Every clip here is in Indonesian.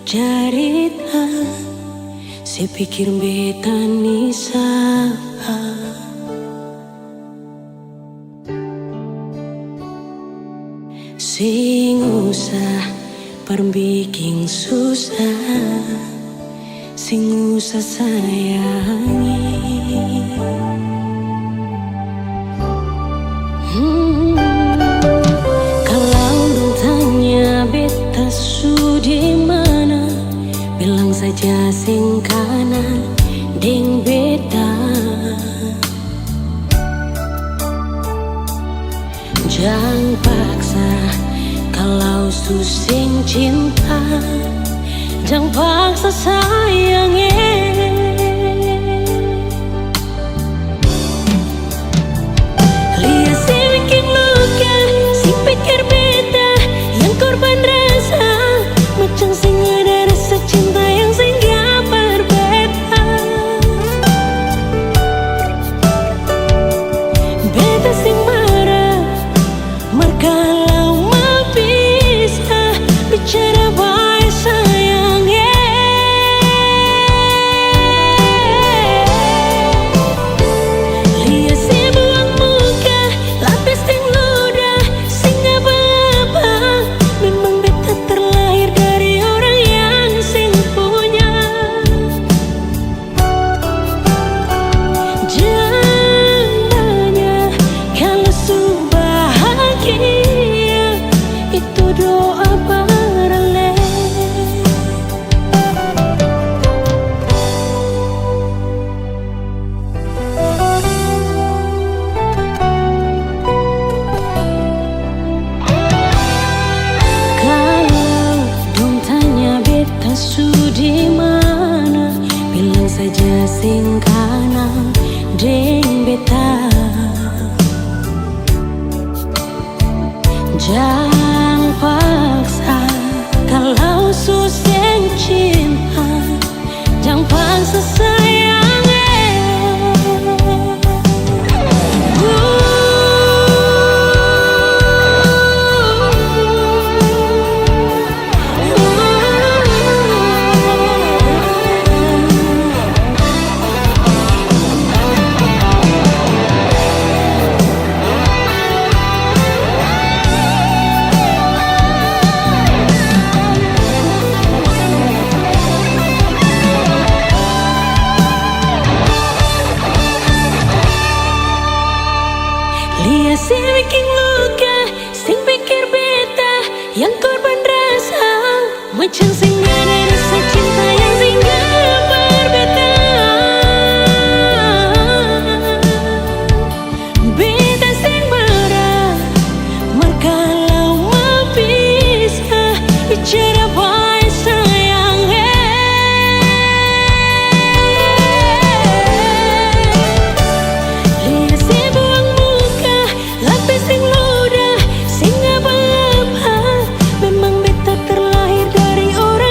Jarita, saya pikir beta ni sapa. Sing usah perbikin susah, sing usah sayangi. Kalau dong tanya beta di mana, bilang saja sing kanan deng beta. Jangan paksa kalau susing cinta, jangan paksa sayangnya. Lihat si bikin luka, si pikir beta yang korban rasa, macam sing ada rasa cinta yang sing gak berbeda. Beta sing marah, kalau mau bisa bicara baik sayangnya. Lihat si buang muka, lapis ting ludah, sing apa-apa. Memang beta terlahir dari orang yang sing punya. Jangan tanya kalau bahagia itu doa barale. Kalau dong tanya beta di mana, bilang saja sing kanan deng beta. Jangan paksa kalau susah cinta, jangan paksa sayangnya. Lihat si bikin luka, sing pikir beta yang korban rasa, macam sing ada rasa cinta yang sing gak berbeda. Beta sing marah, kalau mau bisa bicara baik sayangnya. Lihat si buang muka, lapis sing ludah, sing apa-apa. Memang beta terlahir dari orang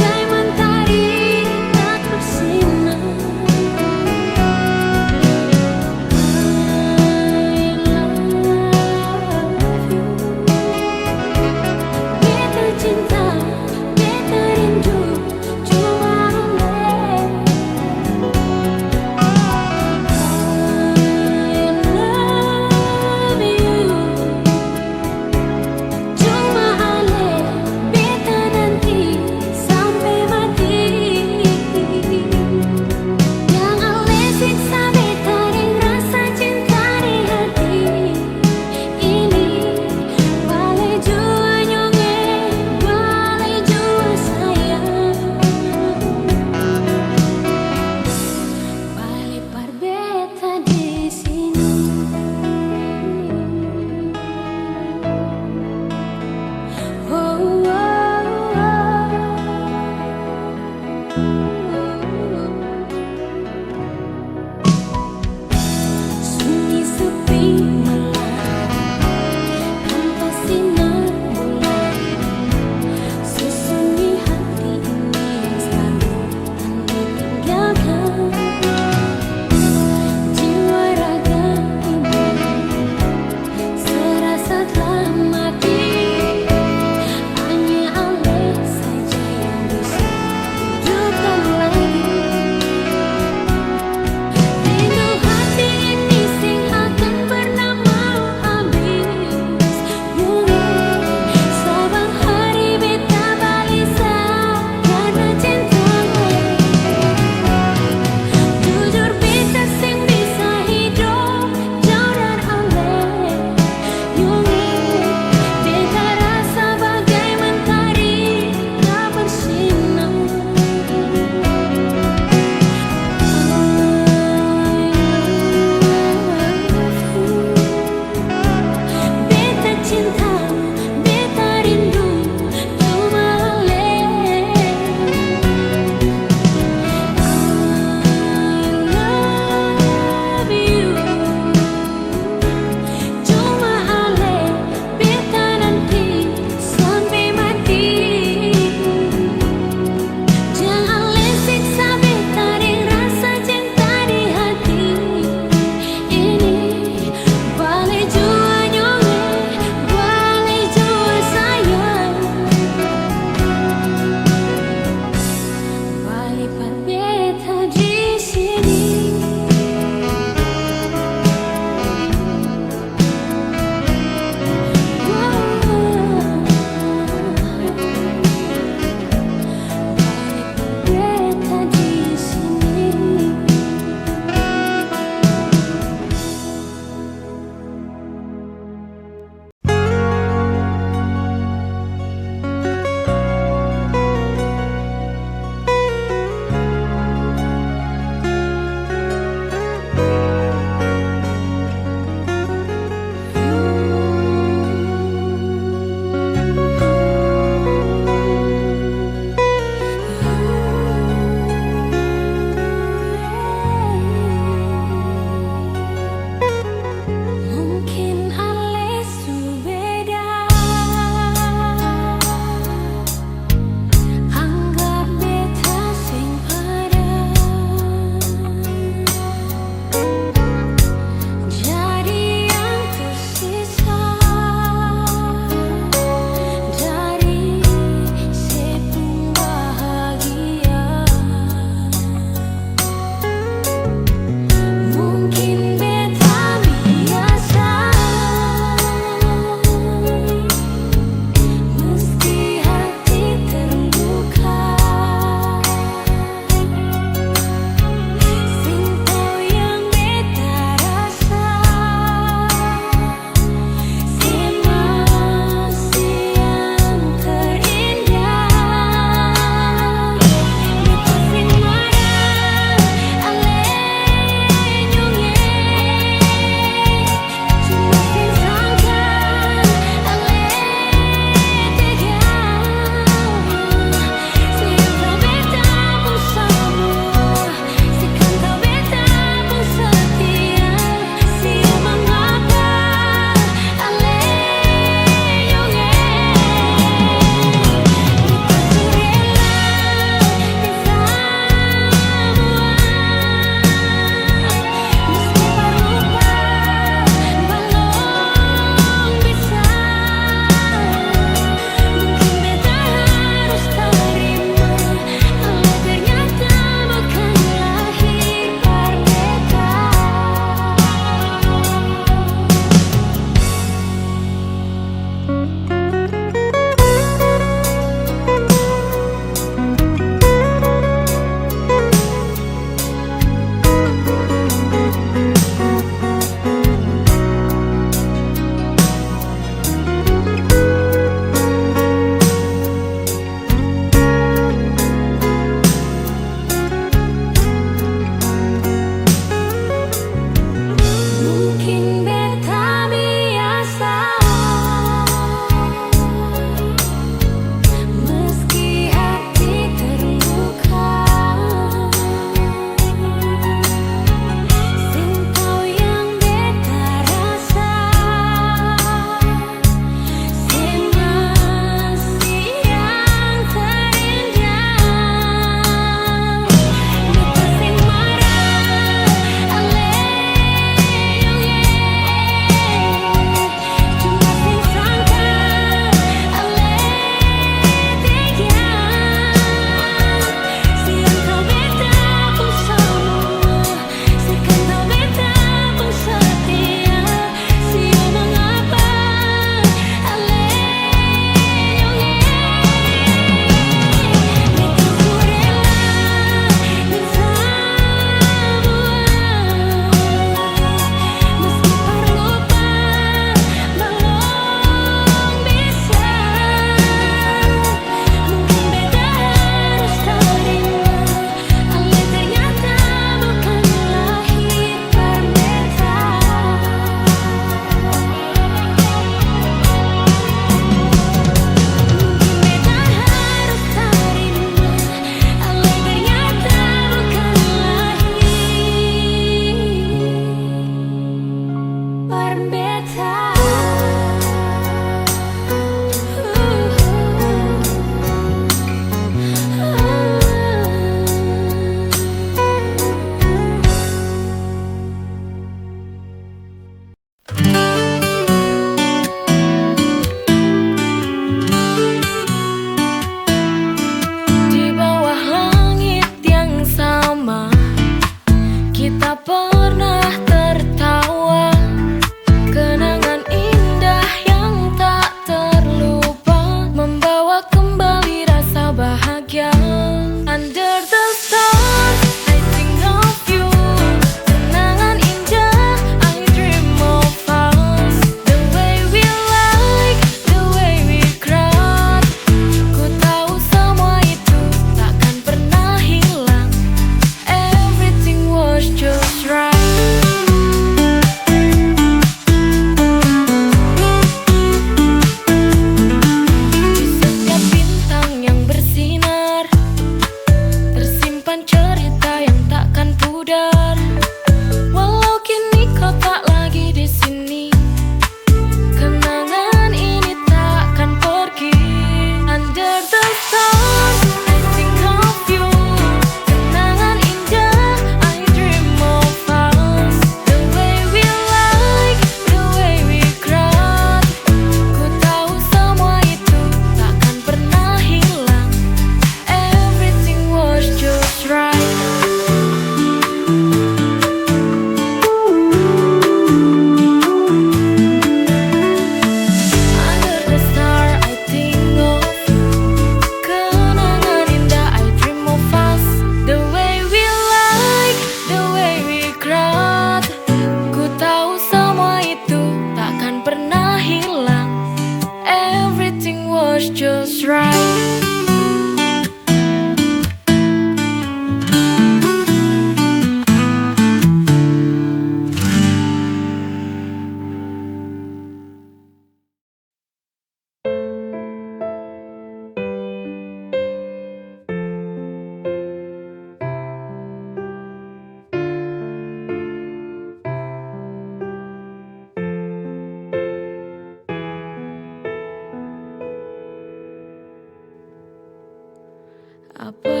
Apa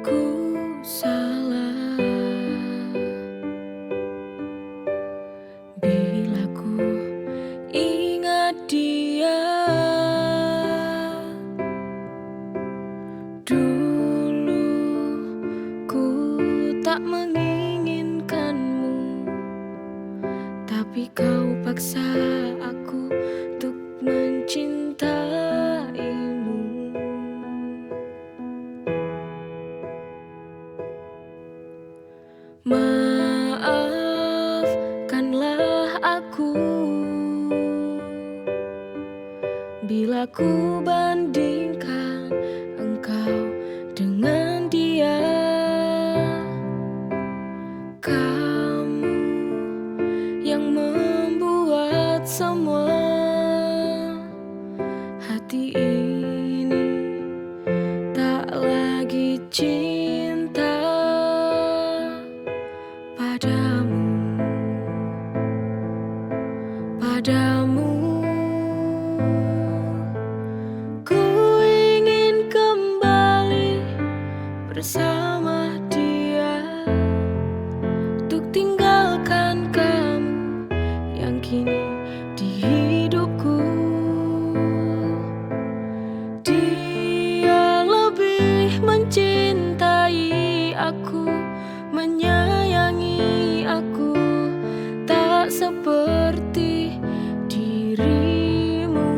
ku salah bila ku ingat dia? Dulu ku tak menginginkanmu, tapi kau paksa aku untuk mencintaimu. Maafkanlah aku bila ku bandingkan engkau dengan dia. Kamu yang membuat semua hati ini tak lagi cinta padamu, padamu. Ku ingin kembali bersama dia untuk tinggalkan kamu yang kini di hidupku. Dia lebih mencintai aku, menyayangi aku, tak seperti dirimu.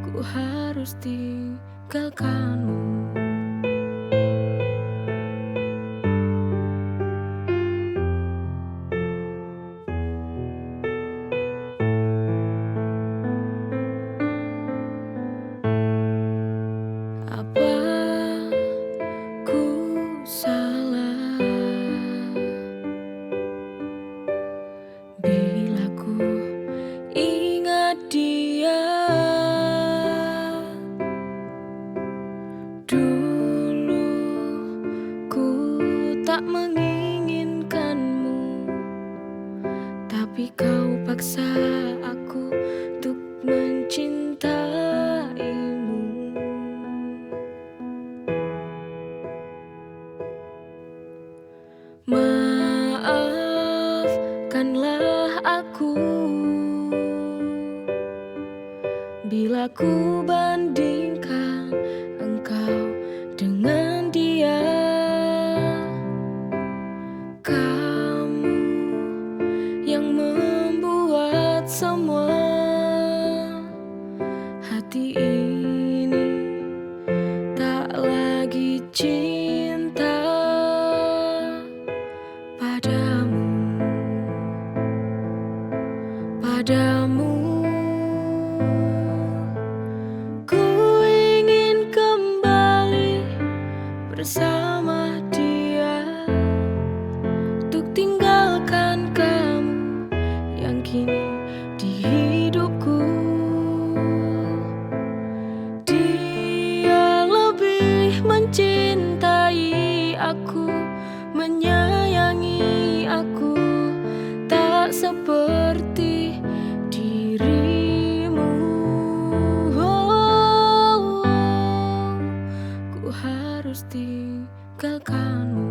Ku harus tinggalkanmu. Apa ku salah bila ku ingat dia? Dulu ku tak menginginkanmu, tapi kau paksa aku untuk mencintaimu. Maafkanlah aku bila ku bandingkan engkau dengan dia. Kamu yang membuat semua hati ini tak lagi cinta padamu, padamu. Ku ingin kembali bersama dia untuk tinggalkan kamu yang kini di hidupku. Dia lebih mencintai aku, menyayangi aku, tak seperti dirimu. Ku harus tinggalkanmu.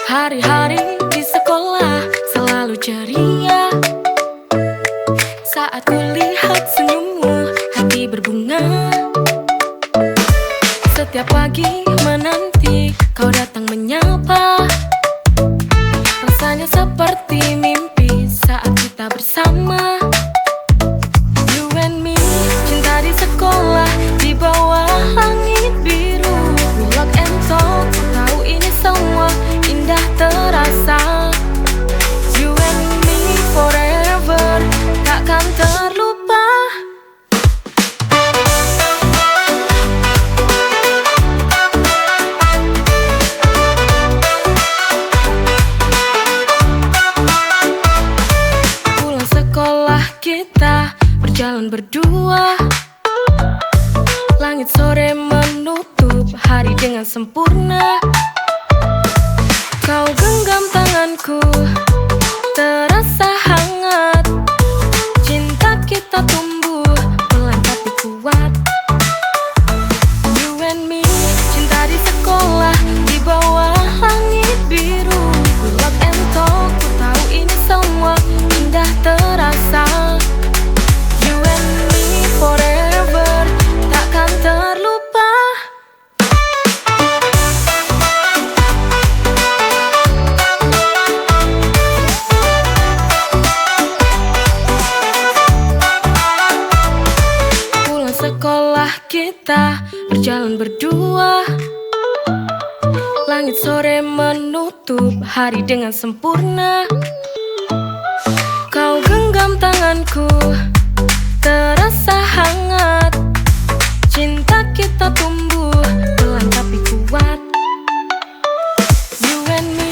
Hari-hari di sekolah selalu ceria. Saat kulihat senyummu, hati berbunga. Setiap pagi menanti kau datang menyapa. Rasanya seperti mimpi saat kita bersama. You and me, cinta di sekolah, di bawah langit biru. We lock and talk, tahu ini semua indah terasa. You and me forever, takkan terlupa. hari dengan sempurna. Kau genggam tanganku, terasa hangat. Cinta kita tumbuh pelan tapi kuat. You and me, cinta di sekolah, di bawah langit biru. We love and talk, ku tahu ini semua indah terasa. You and me forever, takkan terlupa. Pulang sekolah kita berjalan berdua. Langit sore menutup hari dengan sempurna. Kau genggam tanganku, terasa hangat. Cinta kita tumbuh pelan tapi kuat. You and me,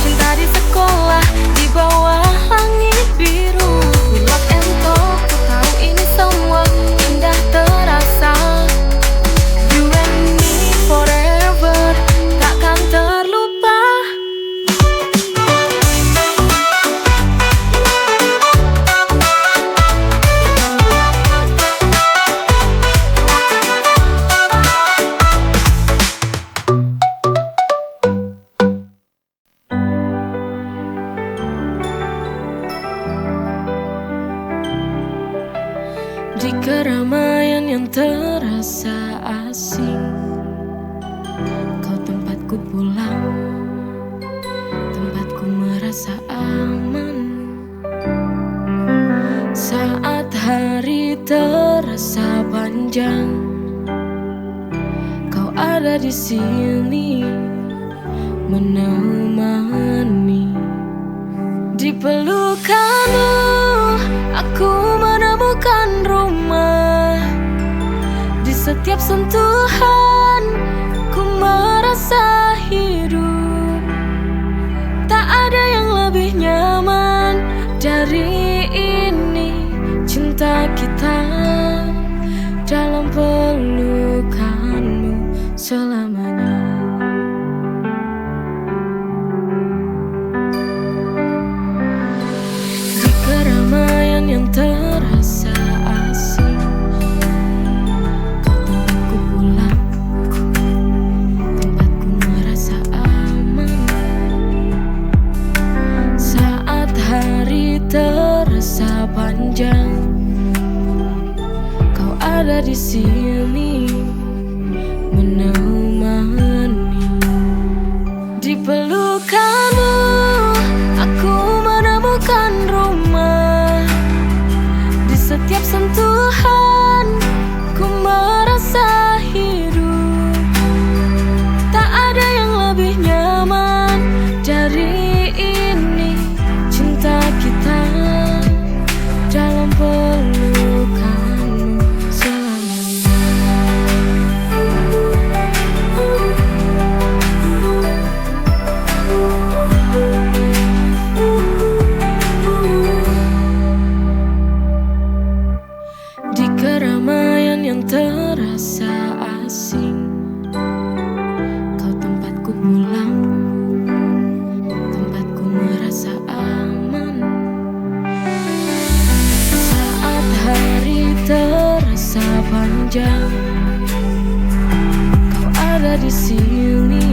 cinta di sekolah, di bawah langit biru. We love and talk, ku tahu ini semua indah terasa. You and me forever, takkan terlupa. Di keramaian yang terasa asing, kau tempatku pulang, tempatku merasa aman. Saat hari terasa panjang, kau ada di sini menemani. Di pelukanmu aku menemukan rumah. Di setiap sentuhan ku merasa hidup. Tak ada yang lebih nyaman dari ini. Cinta kita dalam pelukanmu selamanya. Di keramaian yang terasa asing, kau tempatku pulang, tempatku merasa aman. Saat hari terasa panjang, kau ada di sini menemani. Di pelukanmu aku menemukan rumah. Di setiap sentuhan ku merasa hidup. Tak ada yang lebih nyaman dari ini. Cinta kita dalam pelukanmu selamanya. Di keramaian yang terasa asing, kau tempatku pulang, tempatku merasa aman. Saat hari terasa panjang, kau ada di sini